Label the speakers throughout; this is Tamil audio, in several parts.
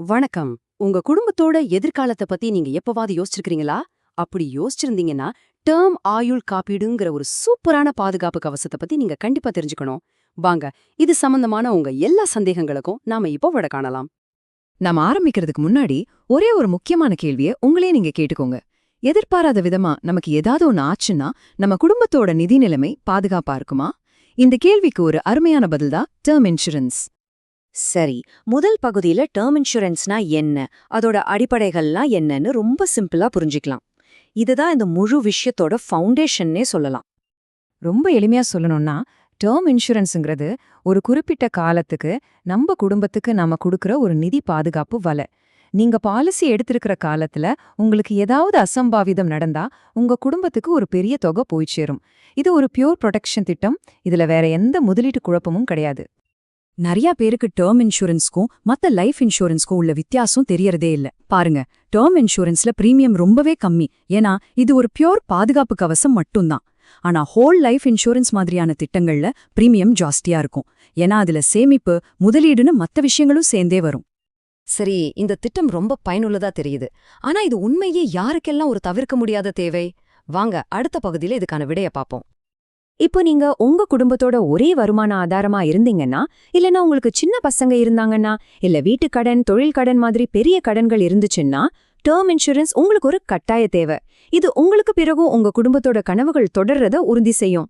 Speaker 1: வணக்கம். உங்க குடும்பத்தோட எதிர்காலத்த பத்தி நீங்க எப்பவாவது யோசிச்சிருக்கீங்களா? அப்படி யோசிச்சிருந்தீங்கன்னா, டெர்ம் ஆயுள் காப்பீடுங்கிற ஒரு சூப்பரான பாதுகாப்பு கவசத்த பத்தி நீங்க கண்டிப்பா தெரிஞ்சுக்கணும். வாங்க, இது சம்பந்தமான உங்க எல்லா சந்தேகங்களுக்கும் நாம இப்போ விடை காணலாம்.
Speaker 2: நாம ஆரம்பிக்கிறதுக்கு முன்னாடி ஒரே ஒரு முக்கியமான கேள்விய உங்களே நீங்க கேட்டுக்கோங்க. எதிர்பாராத விதமா நமக்கு ஏதாவது ஒண்ணு ஆச்சுன்னா நம்ம குடும்பத்தோட நிதி நிலைமை பாதுகாப்பா இருக்குமா? இந்த கேள்விக்கு ஒரு அருமையான பதில் தான் டெர்ம் இன்சூரன்ஸ்.
Speaker 3: சரி, முதல் பகுதியில டேர்ம் இன்சூரன்ஸ்னா என்ன, அதோட அடிப்படைகள்லாம் என்னன்னு ரொம்ப சிம்பிளா புரிஞ்சுக்கலாம். இதுதான் இந்த முழு விஷயத்தோட ஃபவுண்டேஷன்னே சொல்லலாம்.
Speaker 2: ரொம்ப எளிமையா சொல்லணும்னா, டெர்ம் இன்சூரன்ஸ்ங்கிறது ஒரு குறிப்பிட்ட காலத்துக்கு நம்ம குடும்பத்துக்கு நாம கொடுக்கிற ஒரு நிதி பாதுகாப்பு வலை. நீங்க பாலிசி எடுத்திருக்கிற காலத்துல உங்களுக்கு ஏதாவது அசம்பாவிதம் நடந்தா உங்க குடும்பத்துக்கு ஒரு பெரிய தொகை போய் சேரும். இது ஒரு பியூர் ப்ரொடெக்ஷன் திட்டம். இதுல வேற எந்த முதலீட்டு குழப்பமும் கிடையாது.
Speaker 4: நிறைய பேருக்கு டேர்ம் இன்சூரன்ஸ்க்கும் மத்த லைஃப் இன்சூரன்ஸ்க்கும் உள்ள வித்தியாசம் தெரியறதே இல்ல. பாருங்க, டேர்ம் இன்சூரன்ஸ்ல பிரீமியம் ரொம்பவே கம்மி. ஏன்னா இது ஒரு பியோர் பாதுகாப்பு கவசம் மட்டும்தான். ஆனா ஹோல் லைஃப் இன்சூரன்ஸ் மாதிரியான திட்டங்கள்ல பிரீமியம் ஜாஸ்தியா இருக்கும். ஏன்னா அதுல சேமிப்பு, முதலீடுன்னு மத்த விஷயங்களும் சேர்ந்தே வரும்.
Speaker 3: சரி, இந்த திட்டம் ரொம்ப பயனுள்ளதா தெரியுது. ஆனா இது உண்மையே யாருக்கெல்லாம் ஒரு தவிர்க்க முடியாத தேவை? வாங்க, அடுத்த பகுதியில இதுக்கான விடைய பாப்போம்.
Speaker 5: இப்போ நீங்க உங்க குடும்பத்தோட ஒரே வருமான ஆதாரமா இருந்தீங்கன்னா, இல்லனா உங்களுக்கு சின்ன பசங்க இருந்தாங்கன்னா, இல்ல வீட்டு கடன், தொழில் கடன் மாதிரி பெரிய கடன்கள் இருந்துச்சுன்னா, டேர்ம் இன்சூரன்ஸ் உங்களுக்கு ஒரு கட்டாய தேவை. இது உங்களுக்கு பிறகும் உங்க குடும்பத்தோட கனவுகள் தொடர்றத உறுதி செய்யும்.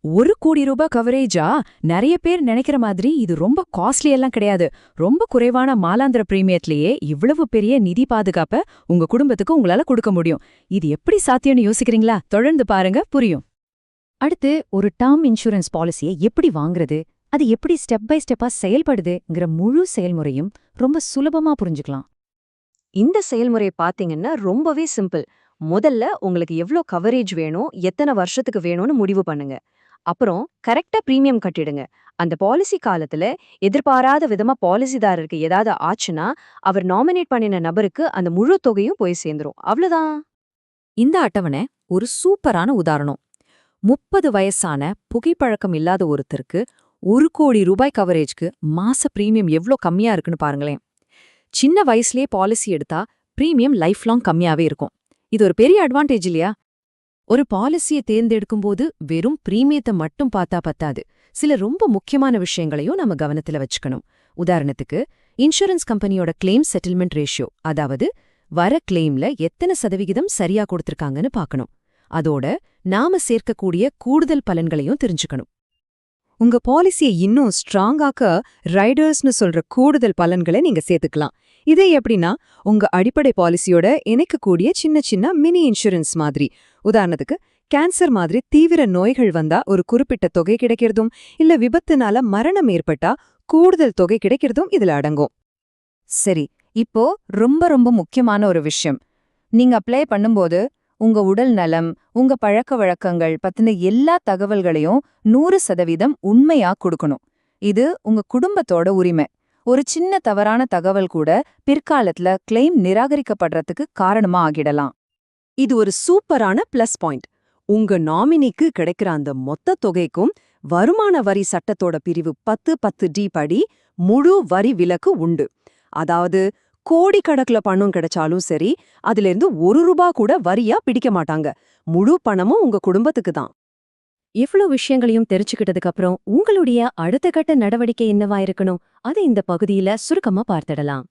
Speaker 4: ₹1 கோடி கவரேஜா? நிறைய பேர் நினைக்கிற மாதிரி இது ரொம்ப காஸ்ட்லி எல்லாம் கிடையாது. ரொம்ப குறைவான மாலாந்திர பிரீமியத்திலேயே இவ்வளவு பெரிய நிதி பாதுகாப்ப உங்க குடும்பத்துக்கு உங்களால கொடுக்க முடியும். இது எப்படி சாத்தியம்னு யோசிக்கிறீங்களா? தொடர்ந்து பாருங்க, புரியும்.
Speaker 5: அடுத்து, ஒரு டேர்ம் இன்சூரன்ஸ் பாலிசியை எப்படி வாங்குறது, அது எப்படி ஸ்டெப் பை ஸ்டெப்பா செயல்படுதுங்கிற முழு செயல்முறையும் ரொம்ப சுலபமா புரிஞ்சுக்கலாம்.
Speaker 3: இந்த செயல்முறை பாத்தீங்கன்னா ரொம்பவே சிம்பிள். முதல்ல உங்களுக்கு எவ்ளோ கவரேஜ் வேணும், எத்தனை வருஷத்துக்கு வேணும்னு முடிவு பண்ணுங்க. அப்புறம் கரெக்டா பிரீமியம் கட்டிடுங்க. அந்த பாலிசி காலத்துல எதிர்பாராத விதமா பாலிசிதாரருக்கு ஏதாவது ஆச்சுன்னா, அவர் நாமினேட் பண்ணின நபருக்கு அந்த முழு தொகையும் போய் சேர்ந்துரும். அவ்வளவுதான்.
Speaker 4: இந்த அட்டவணை ஒரு சூப்பரான உதாரணம். 30 வயசான புகைப்பழக்கம் இல்லாத ஒருத்தருக்கு ₹1 கோடி கவரேஜ்க்கு மாச பிரீமியம் எவ்ளோ கம்மியா இருக்குன்னு பாருங்களேன். சின்ன வயசுலயே பாலிசி எடுத்தா பிரீமியம் லைஃப் லாங் கம்மியாவே இருக்கும். இது ஒரு பெரிய அட்வான்டேஜ் இல்லையா? ஒரு பாலிசியை தேர்ந்தெடுக்கும்போது வெறும் பிரீமியத்தை மட்டும் பார்த்தா பத்தாது. சில ரொம்ப முக்கியமான விஷயங்களையும் நம்ம கவனத்துல வச்சுக்கணும். உதாரணத்துக்கு, இன்சூரன்ஸ் கம்பெனியோட கிளைம் செட்டில்மெண்ட் ரேஷியோ, அதாவது வர கிளைம்ல எத்தனை சதவிகிதம் சரியா கொடுத்திருக்காங்கன்னு பார்க்கணும். அதோட நாம சேர்க்கக்கூடிய கூடுதல் பலன்களையும் தெரிஞ்சுக்கணும்.
Speaker 2: உங்க பாலிசியை இன்னும் ஸ்ட்ராங்காக்க ரைடர்ஸ்னு சொல்ற கூடுதல் பலன்களை நீங்க சேர்த்துக்கலாம். இதே எப்படின்னா, உங்க அடிப்படை பாலிசியோட இணைக்கக்கூடிய சின்ன சின்ன மினி இன்சூரன்ஸ் மாதிரி. உதாரணத்துக்கு, கேன்சர் மாதிரி தீவிர நோய்கள் வந்தா ஒரு குறிப்பிட்ட தொகை கிடைக்கிறதும், இல்ல விபத்துனால மரணம் ஏற்பட்டா கூடுதல் தொகை கிடைக்கிறதும் இதுல அடங்கும்.
Speaker 4: சரி, இப்போ ரொம்ப ரொம்ப முக்கியமான ஒரு விஷயம். நீங்க அப்ளை பண்ணும்போது உங்க உடல் நலம், உங்க பழக்க வழக்கங்கள் பத்தின எல்லா தகவல்களையும் 100% உண்மையா கொடுக்கணும். இது உங்க குடும்பத்தோட உரிமை. ஒரு சின்ன தவறான தகவல் கூட பிற்காலத்துல கிளைம் நிராகரிக்கப்படுறதுக்கு காரணமா ஆகிடலாம்.
Speaker 1: இது ஒரு சூப்பரான பிளஸ் பாயிண்ட். உங்க நாமினிக்கு கிடைக்கிற அந்த மொத்த தொகைக்கும் வருமான வரி சட்டத்தோட பிரிவு 10(10)D படி முழு வரி விலக்கு உண்டு. அதாவது கோடிக்கணக்குல பணம் கிடைச்சாலும் சரி, அதிலிருந்து ₹1 கூட வரியா பிடிக்க மாட்டாங்க. முழு பணமும் உங்க குடும்பத்துக்கு தான்.
Speaker 5: இவ்ளோ விஷயங்களையும் தெரிஞ்சுக்கிட்டதுக்கு அப்புறம் உங்களுடைய அடுத்த கட்ட நடவடிக்கை என்னவா இருக்கணும், அதை இந்த பகுதியில சுருக்கமா பார்த்திடலாம்.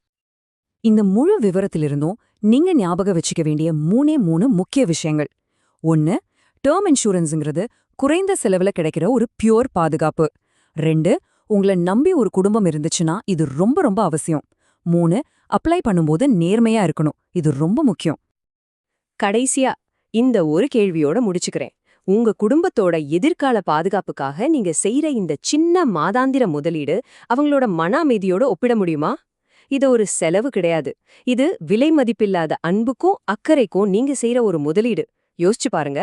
Speaker 4: இந்த முழு விவரத்திலிருந்தும் நீங்க ஞாபகம் வச்சுக்க வேண்டிய 3 முக்கிய விஷயங்கள். 1, டேர்ம் இன்சூரன்ஸ்ங்கிறது குறைந்த செலவுல கிடைக்கிற ஒரு பியூர் பாதுகாப்பு. 2, உங்களை நம்பி ஒரு குடும்பம் இருந்துச்சுன்னா இது ரொம்ப ரொம்ப அவசியம். 3, அப்ளை பண்ணும்போது நேர்மையா இருக்கணும். இது ரொம்ப முக்கியம்.
Speaker 1: கடைசியா இந்த ஒரு கேள்வியோட முடிச்சுக்கிறேன். உங்க குடும்பத்தோட எதிர்கால பாதுகாப்புக்காக நீங்க செய்யற இந்த சின்ன மாதாந்திர முதலீடு அவங்களோட மன அமைதியோட ஒப்பிட முடியுமா? இது ஒரு செலவு கிடையாது. இது விலை மதிப்பில்லாத அன்புக்கும் அக்கறைக்கும் நீங்க செய்யற ஒரு முதலீடு. யோசிச்சு பாருங்க.